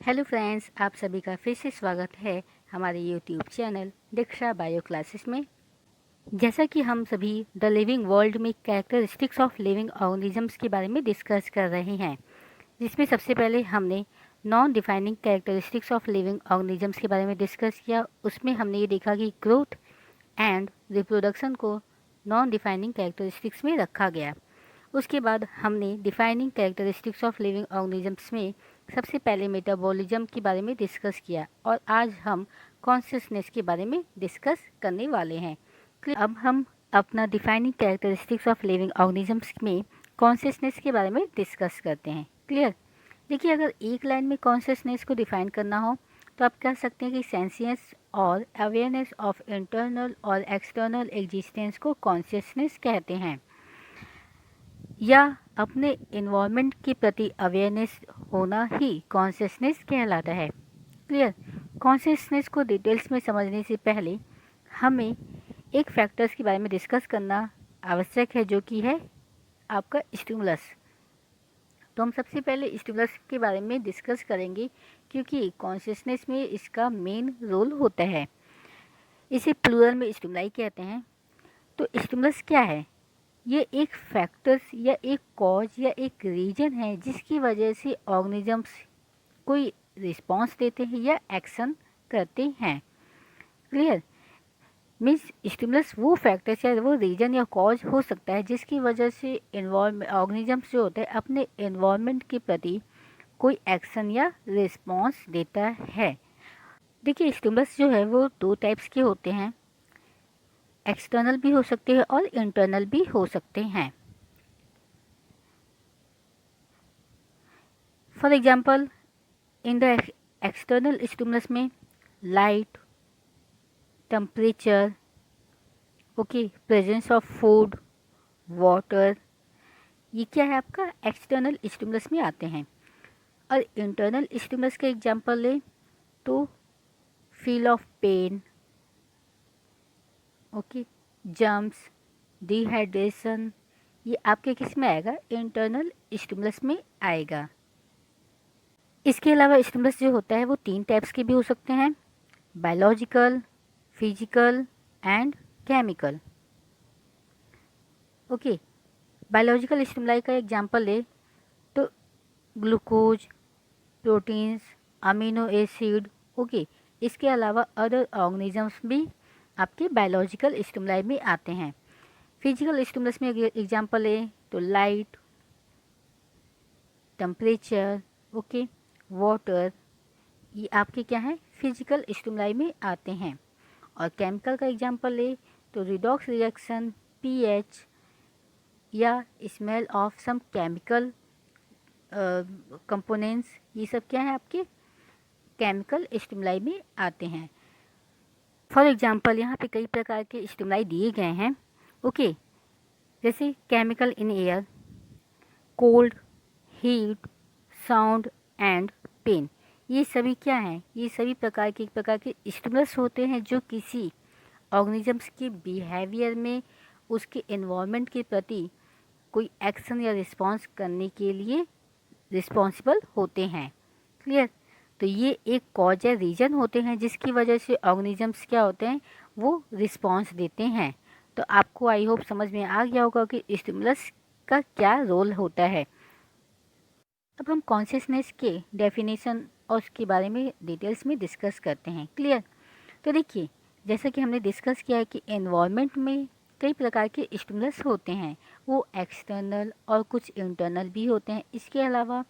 Hello friends, आप सभी का फिर से स्वागत है हमारे यूट्यूब चैनल दीक्षा बायो क्लासेस में। जैसा कि हम सभी द लिविंग वर्ल्ड में कैरेक्टरिस्टिक्स ऑफ लिविंग ऑर्गेनिजम्स के बारे में डिस्कस कर रहे हैं, जिसमें सबसे पहले हमने non defining characteristics of living organisms के बारे में डिस्कस किया। उसमें हमने ये देखा कि ग्रोथ एंड रिप्रोडक्शन को नॉन डिफाइनिंग कैरेक्टरिस्टिक्स में रखा गया। उसके बाद हमने defining characteristics of living organisms में सबसे पहले मेटाबॉलिज्म के बारे में डिस्कस किया, और आज हम कॉन्शियसनेस के बारे में डिस्कस करने वाले हैं। अब हम अपना defining characteristics of living organisms में कॉन्शियसनेस के बारे में डिस्कस करते हैं। क्लियर? देखिए, अगर एक लाइन में कॉन्शियसनेस को डिफाइन करना हो तो आप कह सकते हैं कि सेंसियस और अवेयरनेस ऑफ इंटरनल और एक्सटर्नल एग्जिस्टेंस को कॉन्शियसनेस कहते हैं, या अपने इन्वायरमेंट के प्रति अवेयरनेस होना ही कॉन्शियसनेस कहलाता है। क्लियर? कॉन्शियसनेस को डिटेल्स में समझने से पहले हमें एक फैक्टर्स के बारे में डिस्कस करना आवश्यक है, जो कि है आपका स्टिमुलस। तो हम सबसे पहले स्टिमुलस के बारे में डिस्कस करेंगे, क्योंकि कॉन्शियसनेस में इसका मेन रोल होता है। इसे प्लूरल में स्टिमुलाई कहते हैं। तो स्टिमुलस क्या है? ये एक फैक्टर्स या एक कॉज या एक रीजन है जिसकी वजह से ऑर्गेनिजम्स कोई रिस्पॉन्स देते हैं या एक्शन करते हैं। क्लियर? मीन्स स्टिमुलस वो फैक्टर्स या वो रीजन या कॉज हो सकता है जिसकी वजह से ऑर्गेनिजम्स जो होते हैं अपने एनवायरनमेंट के प्रति कोई एक्शन या रिस्पॉन्स देता है। देखिए, स्टिमुलस जो है वो दो टाइप्स के होते हैं, एक्सटर्नल भी हो सकते हैं और इंटरनल भी हो सकते हैं। For example, in the external stimulus में light, temperature, okay, presence of food, water, ये क्या है आपका एक्सटर्नल स्टिमुलस में आते हैं। और इंटरनल स्टिमुलस का एग्जांपल लें तो feel of pain, okay, jumps, dehydration, ये आपके किस में आएगा? इंटरनल स्टिमुलस में आएगा। इसके अलावा स्टिमुलस जो होता है वो तीन टाइप्स के भी हो सकते हैं, biological, physical and chemical. Okay, biological stimuli का एग्जांपल ले तो glucose, proteins, amino acid, okay. इसके अलावा अदर ऑर्गेनिजम्स भी आपके बायोलॉजिकल स्टिमुलाई में आते हैं। फिजिकल स्टिमुलस में एग्जांपल ले तो लाइट, टेम्परेचर, ओके, वाटर, ये आपके क्या हैं? फिजिकल स्टिमुलाई में आते हैं। और केमिकल का एग्जांपल ले तो रिडॉक्स रिएक्शन, पीएच, या smell of some chemical components, ये सब क्या है? आपके केमिकल स्टिमुलाई में आते हैं। फॉर एग्जांपल, यहाँ पे कई प्रकार के स्टिमुलाई दिए गए हैं, ओके। जैसे chemical in air, cold, heat, sound and pain, ये सभी क्या हैं? ये सभी प्रकार के स्टिमुलस होते हैं जो किसी ऑर्गेनिजम्स के बिहेवियर में उसके एनवायरनमेंट के प्रति कोई एक्शन या रिस्पॉन्स करने के लिए रिस्पॉन्सिबल होते हैं। क्लियर? तो ये एक कॉज या रीजन होते हैं जिसकी वजह से ऑर्गेनिजम्स क्या होते हैं? वो रिस्पॉन्स देते हैं। तो आपको आई होप समझ में आ गया होगा कि स्टिमुलस का क्या रोल होता है। अब हम कॉन्शियसनेस के डेफिनेशन और उसके बारे में डिटेल्स में डिस्कस करते हैं। क्लियर? तो देखिए, जैसा कि हमने डिस्कस किया है कि एनवायरनमेंट में कई प्रकार के स्टिमुलस होते हैं, वो एक्सटर्नल और कुछ इंटरनल भी होते हैं। इसके अलावा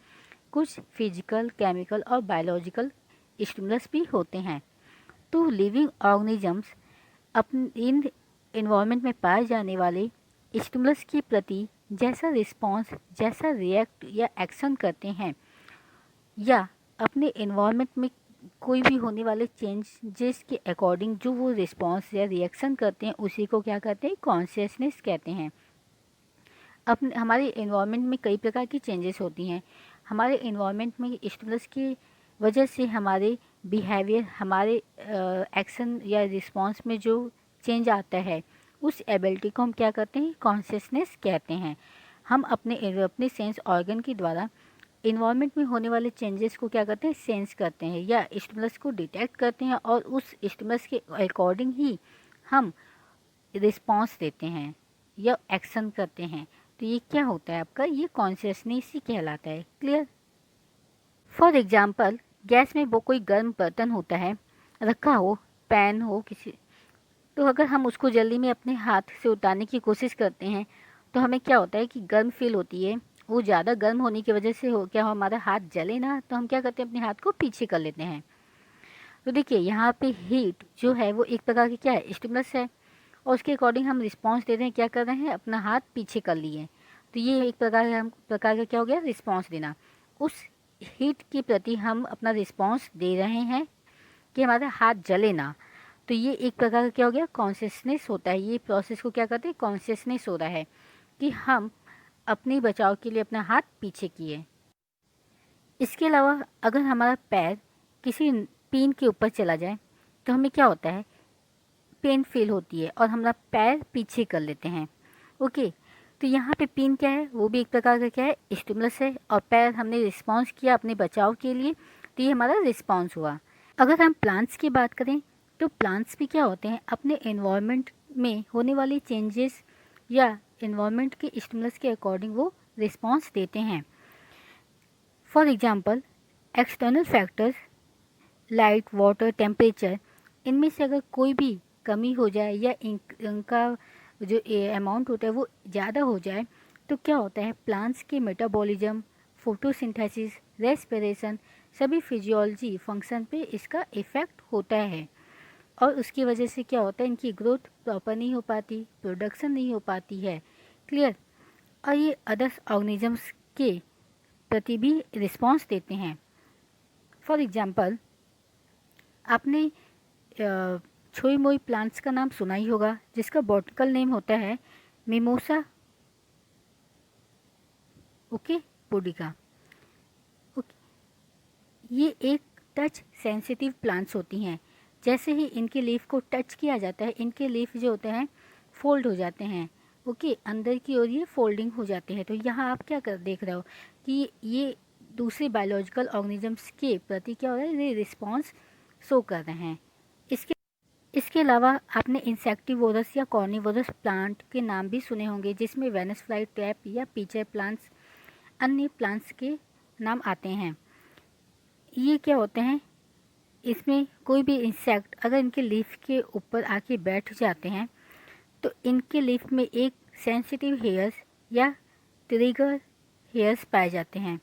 कुछ फिजिकल, केमिकल और बायोलॉजिकल स्टिमुलस भी होते हैं। तो लिविंग ऑर्गेनिजम्स अपने इन एनवायरनमेंट में पाए जाने वाले स्टिमुलस के प्रति जैसा रिस्पॉन्स, जैसा रिएक्ट या एक्शन करते हैं, या अपने एनवायरनमेंट में कोई भी होने वाले चेंजेस के अकॉर्डिंग जो वो रिस्पॉन्स या रिएक्शन करते हैं, उसी को क्या कहते हैं? कॉन्शियसनेस कहते हैं। अपने हमारे एनवायरनमेंट में कई प्रकार की चेंजेस होती हैं। हमारे एनवायरनमेंट में स्टिमुलस की वजह से हमारे बिहेवियर, हमारे एक्शन या रिस्पॉन्स में जो चेंज आता है, उस एबिलिटी को हम क्या कहते हैं? कॉन्शियसनेस कहते हैं। हम अपने अपने सेंस ऑर्गन के द्वारा इन्वायरमेंट में होने वाले चेंजेस को क्या करते हैं, सेंस करते हैं या स्टिमुलस को डिटेक्ट करते हैं और उस स्टिमुलस के अकॉर्डिंग ही हम रिस्पॉन्स देते हैं या एक्शन करते हैं। तो ये क्या होता है आपका, ये कॉन्शियसनेस ही कहलाता है। क्लियर। फॉर एग्जाम्पल, गैस में वो कोई गर्म बर्तन होता है रखा हो, पैन हो किसी, तो अगर हम उसको जल्दी में अपने हाथ से उतारने की कोशिश करते हैं तो हमें क्या होता है कि गर्म फील होती है। वो ज़्यादा गर्म होने की वजह से हो क्या हमारा हाथ जले ना, तो हम क्या करते हैं, अपने हाथ को पीछे कर लेते हैं। तो देखिए यहाँ पे हीट जो है वो एक प्रकार की क्या है, स्टिमुलस है, और उसके अकॉर्डिंग हम रिस्पॉन्स दे रहे हैं, क्या कर रहे हैं, अपना हाथ पीछे कर लिए। तो ये एक प्रकार का क्या हो गया, रिस्पॉन्स देना। उस हीट के प्रति हम अपना रिस्पॉन्स दे रहे हैं कि हमारा हाथ जले ना। तो ये एक प्रकार का क्या हो गया, कॉन्शियसनेस होता है। ये प्रोसेस को क्या करते हैं, कॉन्शियसनेस हो रहा है कि हम अपने बचाव के लिए अपना हाथ पीछे किए। इसके अलावा अगर हमारा पैर किसी पिन के ऊपर चला जाए तो हमें क्या होता है, पेन फील होती है और हमारा पैर पीछे कर लेते हैं। ओके, तो यहाँ पे पिन क्या है, वो भी एक प्रकार का क्या है, स्टिमुलस है, और पैर हमने रिस्पॉन्स किया अपने बचाव के लिए, तो ये हमारा रिस्पॉन्स हुआ। अगर हम प्लांट्स की बात करें तो प्लांट्स भी क्या होते हैं, अपने एनवायरनमेंट में होने वाली चेंजेस या एनवायरनमेंट के स्टिमुलस के अकॉर्डिंग वो रिस्पॉन्स देते हैं। For example, external factors light, water, temperature, इनमें से अगर कोई भी कमी हो जाए या इनका जो अमाउंट होता है वो ज़्यादा हो जाए तो क्या होता है, प्लांट्स के मेटाबॉलिज्म, फोटोसिंथेसिस, रेस्पिरेशन, सभी फिजियोलॉजी फंक्शन पे इसका इफ़ेक्ट होता है। और उसकी वजह से क्या होता है, इनकी ग्रोथ प्रॉपर नहीं हो पाती, प्रोडक्शन नहीं हो पाती है। क्लियर। और ये अदर्स ऑर्गेनिजम्स के प्रति भी रिस्पॉन्स देते हैं। फॉर एग्जांपल, आपने छोई मोई प्लांट्स का नाम सुना ही होगा, जिसका बॉटनिकल नेम होता है मिमोसा ओके पुडिका। ओके, ये एक टच सेंसिटिव प्लांट्स होती हैं। जैसे ही इनके लीफ को टच किया जाता है, इनके लीफ जो होते हैं फोल्ड हो जाते हैं। ओके, अंदर की ओर ये फोल्डिंग हो जाते हैं। तो यहाँ आप क्या कर देख रहे हो कि ये दूसरे बायोलॉजिकल ऑर्गेनिजम्स के प्रति क्या हो रहा है, ये रिस्पॉन्स शो कर रहे हैं। इसके अलावा आपने इंसेक्टिवोरस या कॉर्निवोरस प्लांट के नाम भी सुने होंगे, जिसमें वेनस फ्लाई ट्रैप या पीचर प्लांट्स अन्य प्लांट्स के नाम आते हैं। ये क्या होते हैं, इसमें कोई भी इंसेक्ट अगर इनके लीफ के ऊपर आके बैठ जाते हैं तो इनके लीफ में एक सेंसिटिव हेयर्स या ट्रिगर हेयर्स पाए जाते हैं।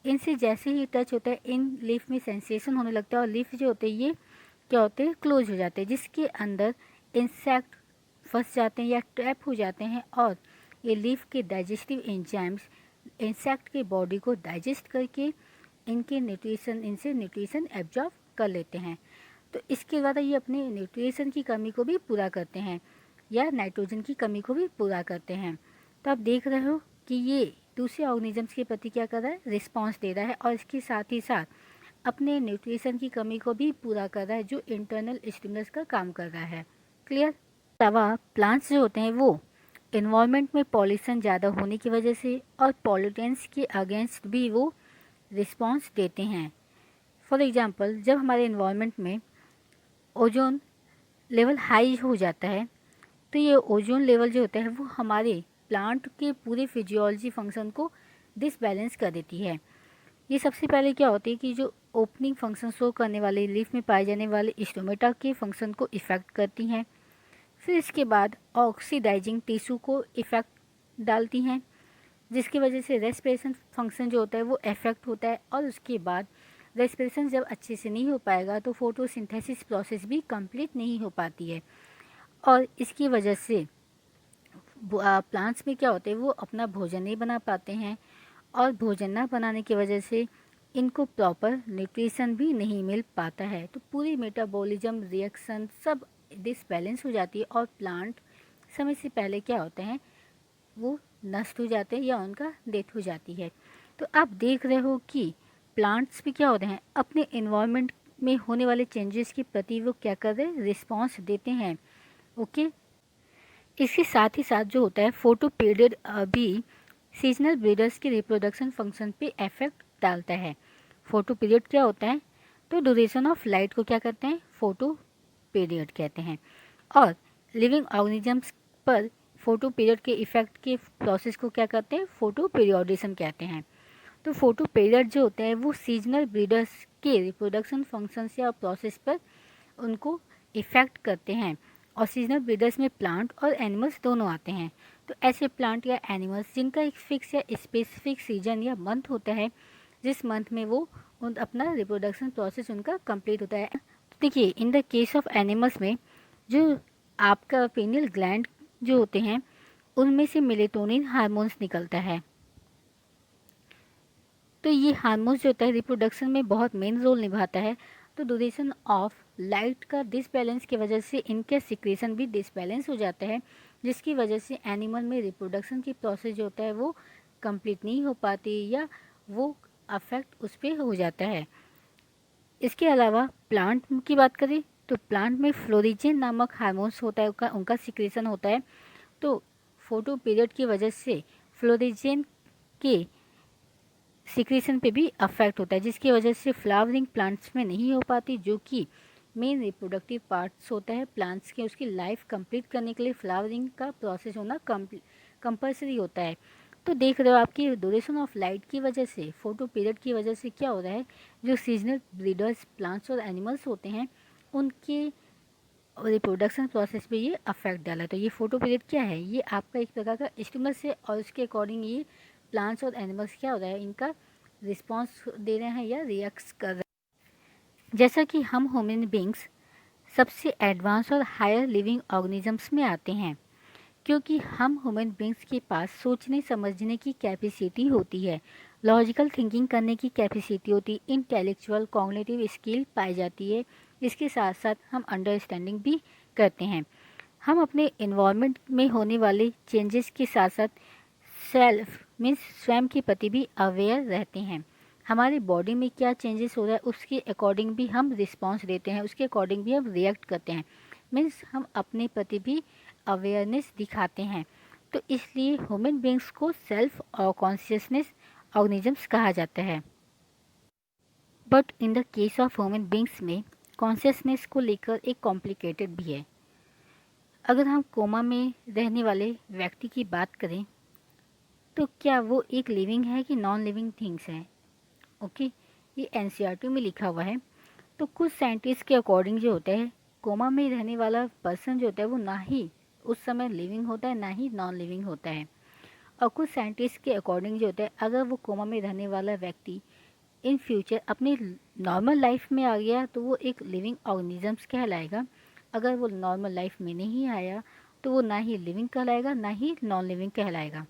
इनसे जैसे ही टच होता है इन लीफ में सेंसेशन होने लगता है और लीफ जो होते हैं ये क्या होते हैं, क्लोज हो जाते हैं, जिसके अंदर इंसेक्ट फंस जाते हैं या ट्रैप हो जाते हैं और ये लीफ के डाइजेस्टिव एंजाइम्स इंसेक्ट के बॉडी को डाइजेस्ट करके इनसे न्यूट्रिशन एब्जॉर्ब कर लेते हैं। तो इसके द्वारा ये अपने न्यूट्रिशन की कमी को भी पूरा करते हैं या नाइट्रोजन की कमी को भी पूरा करते हैं। तो आप देख रहे हो कि ये दूसरे ऑर्गेनिजम्स के प्रति क्या कर रहा है, रिस्पॉन्स दे रहा है और इसके साथ ही साथ अपने न्यूट्रिशन की कमी को भी पूरा कर रहा है, जो इंटरनल स्टिमुलस का काम कर रहा है। क्लियर। अलावा प्लांट्स जो होते हैं वो इन्वायरमेंट में पॉल्यूशन ज़्यादा होने की वजह से और पॉल्यूटेंट्स के अगेंस्ट भी वो रिस्पॉन्स देते हैं। फॉर एग्जांपल, जब हमारे इन्वायरमेंट में ओजोन लेवल हाई हो जाता है तो ये ओजोन लेवल जो होता है वो हमारे प्लांट के पूरे फिजियोलॉजी फंक्शन को डिसबैलेंस कर देती है। ये सबसे पहले क्या होती है कि जो ओपनिंग फंक्शन शो करने वाले लीफ में पाए जाने वाले स्टोमेटा के फंक्शन को इफ़ेक्ट करती हैं। फिर इसके बाद ऑक्सीडाइजिंग टिश्यू को इफ़ेक्ट डालती हैं, जिसकी वजह से रेस्पिरेशन फंक्शन जो होता है वो इफेक्ट होता है और उसके बाद रेस्पिरेशन जब अच्छे से नहीं हो पाएगा तो फोटोसिंथेसिस प्रोसेस भी कंप्लीट नहीं हो पाती है और इसकी वजह से प्लांट्स में क्या होते हैं, वो अपना भोजन नहीं बना पाते हैं और भोजन ना बनाने की वजह से इनको प्रॉपर न्यूट्रिशन भी नहीं मिल पाता है। तो पूरी मेटाबॉलिज्म रिएक्शन सब डिसबैलेंस हो जाती है और प्लांट समय से पहले क्या होते हैं, वो नष्ट हो जाते हैं या उनका डेथ हो जाती है। तो आप देख रहे हो कि प्लांट्स भी क्या होते हैं, अपने इन्वायरमेंट में होने वाले चेंजेस के प्रति वो क्या कर रहे हैं, रिस्पॉन्स देते हैं। ओके, इसके साथ ही साथ जो होता है फोटो पीरियड भी सीजनल ब्रीडर्स के रिप्रोडक्शन फंक्शन पे इफेक्ट डालता है। फोटो पीरियड क्या होता है? तो ड्यूरेशन ऑफ लाइट को क्या कहते हैं? फोटो पीरियड कहते हैं। और लिविंग ऑर्गेनिजम्स पर फोटो पीरियड के इफेक्ट के प्रोसेस को क्या कहते हैं? फोटो पीरियोडिज्म कहते हैं। तो फोटो पीरियड जो होते हैं वो सीजनल ब्रीडर्स के रिप्रोडक्शन फंक्शंस या प्रोसेस पर उनको इफ़ेक्ट करते हैं। और सीजनल ब्रीडर्स में प्लांट और एनिमल्स दोनों आते हैं। तो ऐसे प्लांट या एनिमल्स जिनका एक फिक्स या स्पेसिफिक सीजन या मंथ होता है, जिस मंथ में वो अपना रिप्रोडक्शन प्रोसेस उनका कंप्लीट होता है। तो देखिए, in the case of animals में जो आपका पीनियल ग्लैंड जो होते हैं उनमें से मेलेटोनिन हार्मोन्स निकलता है। तो ये हार्मोन्स जो होता है रिप्रोडक्शन में बहुत मेन रोल निभाता है। तो ड्यूरेशन ऑफ लाइट का डिसबैलेंस की वजह से इनके सिक्रेशन भी डिसबैलेंस हो जाता है, जिसकी वजह से एनिमल में रिप्रोडक्शन की प्रोसेस जो होता है वो कंप्लीट नहीं हो पाती या वो अफेक्ट उस पर हो जाता है। इसके अलावा प्लांट की बात करें तो प्लांट में फ्लोरिजेन नामक हार्मोन्स होता है, उनका सिक्रेशन होता है। तो फोटो पीरियड की वजह से फ्लोरिजेन के सिक्रेशन पे भी अफेक्ट होता है, जिसकी वजह से फ्लावरिंग प्लांट्स में नहीं हो पाती, जो कि मेन रिप्रोडक्टिव पार्ट्स होता है प्लांट्स के। उसकी लाइफ कंप्लीट करने के लिए फ्लावरिंग का प्रोसेस होना कंपल्सरी होता है। तो देख रहे हो आपकी ड्यूरेशन ऑफ लाइट की वजह से, फोटो पीरियड की वजह से क्या हो रहा है, जो सीजनल ब्रीडर्स प्लांट्स और एनिमल्स होते हैं उनके रिप्रोडक्शन प्रोसेस पे ये अफेक्ट डाला। तो ये फोटो पीरियड क्या है? ये आपका एक प्रकार का स्टिमुलस है और उसके अकॉर्डिंग ये प्लांट्स और एनिमल्स क्या हो रहा है, इनका रिस्पॉन्स दे रहे हैं या रिएक्ट कर रहे हैं। जैसा कि हम ह्यूमन बींग्स सबसे एडवांस और हायर लिविंग ऑर्गेनिजम्स में आते हैं, क्योंकि हम ह्यूमन बींग्स के पास सोचने समझने की कैपेसिटी होती है, लॉजिकल थिंकिंग करने की कैपेसिटी होती है, इंटेलेक्चुअल कॉग्निटिव स्किल पाई जाती है। इसके साथ साथ हम अंडरस्टैंडिंग भी करते हैं। हम अपने इन्वायरमेंट में होने वाले चेंजेस के साथ साथ सेल्फ मीन्स स्वयं के प्रति भी अवेयर रहते हैं। हमारी बॉडी में क्या चेंजेस हो रहा है उसके अकॉर्डिंग भी हम रिस्पॉन्स देते हैं, उसके अकॉर्डिंग भी हम रिएक्ट करते हैं। मीन्स हम अपने प्रति भी अवेयरनेस दिखाते हैं। तो इसलिए ह्यूमन बींग्स को सेल्फ और कॉन्शियसनेस ऑर्गेनिजम्स कहा जाता है। But in the case of human beings में कॉन्शियसनेस को लेकर एक कॉम्प्लिकेटेड भी है। अगर हम कोमा में रहने वाले व्यक्ति की बात करें तो क्या वो एक लिविंग है कि नॉन लिविंग थिंग्स है? ओके, ये एनसीईआरटी में लिखा हुआ है। तो कुछ साइंटिस्ट के अकॉर्डिंग जो होता है, कोमा में रहने वाला पर्सन जो होता है वो ना ही उस समय लिविंग होता है ना ही नॉन लिविंग होता है। और कुछ साइंटिस्ट के अकॉर्डिंग जो होता है, अगर वो कोमा में रहने वाला व्यक्ति इन फ्यूचर अपनी नॉर्मल लाइफ में आ गया तो वो एक लिविंग ऑर्गेनिजम्स कहलाएगा। अगर वो नॉर्मल लाइफ में नहीं आया तो वो ना ही लिविंग कहलाएगा ना ही नॉन लिविंग कहलाएगा।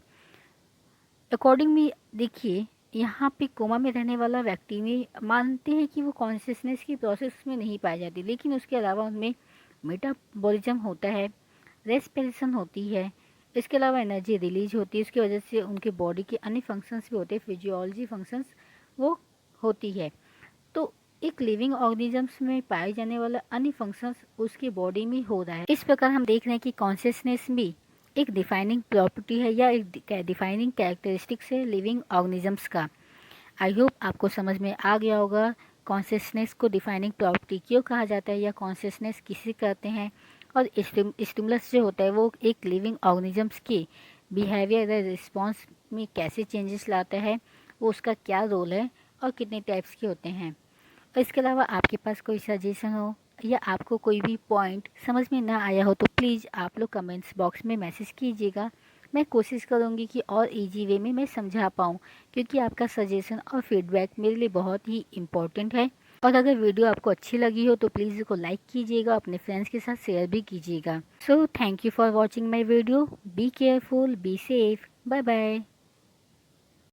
अकॉर्डिंग में देखिए, यहाँ पे कोमा में रहने वाला व्यक्ति में मानते हैं कि वो कॉन्शियसनेस की प्रोसेस में नहीं पाई जाती, लेकिन उसके अलावा उनमें मेटाबॉलिज्म होता है, रेस्पिरेशन होती है, इसके अलावा एनर्जी रिलीज होती है, उसकी वजह से उनके बॉडी के अन्य फंक्शंस भी होते हैं, फिजियोलॉजी फंक्शंस वो होती है। तो एक लिविंग ऑर्गेनिजम्स में पाए जाने वाला अन्य फंक्शंस उसकी बॉडी में हो रहा है। इस प्रकार हम देख रहे हैं कि कॉन्शियसनेस भी एक डिफाइनिंग प्रॉपर्टी है या एक डिफाइनिंग कैरेक्टरिस्टिक्स है लिविंग ऑर्गेनिजम्स का। आई होप आपको समझ में आ गया होगा कॉन्शियसनेस को डिफाइनिंग प्रॉपर्टी क्यों कहा जाता है या कॉन्शियसनेस किसे कहते हैं, और स्टिमुलस जो होता है वो एक लिविंग ऑर्गेनिजम्स के बिहेवियर या रिस्पॉन्स में कैसे चेंजेस लाता है, वो उसका क्या रोल है और कितने टाइप्स के होते हैं। और इसके अलावा आपके पास कोई सजेशन हो या आपको कोई भी पॉइंट समझ में ना आया हो तो प्लीज़ आप लोग कमेंट्स बॉक्स में मैसेज कीजिएगा। मैं कोशिश करूँगी कि और इजी वे में मैं समझा पाऊँ, क्योंकि आपका सजेशन और फीडबैक मेरे लिए बहुत ही इम्पोर्टेंट है। और अगर वीडियो आपको अच्छी लगी हो तो प्लीज़ इसको लाइक कीजिएगा, अपने फ्रेंड्स के साथ शेयर भी कीजिएगा। So thank you for watching my video. Be careful, be safe, bye bye.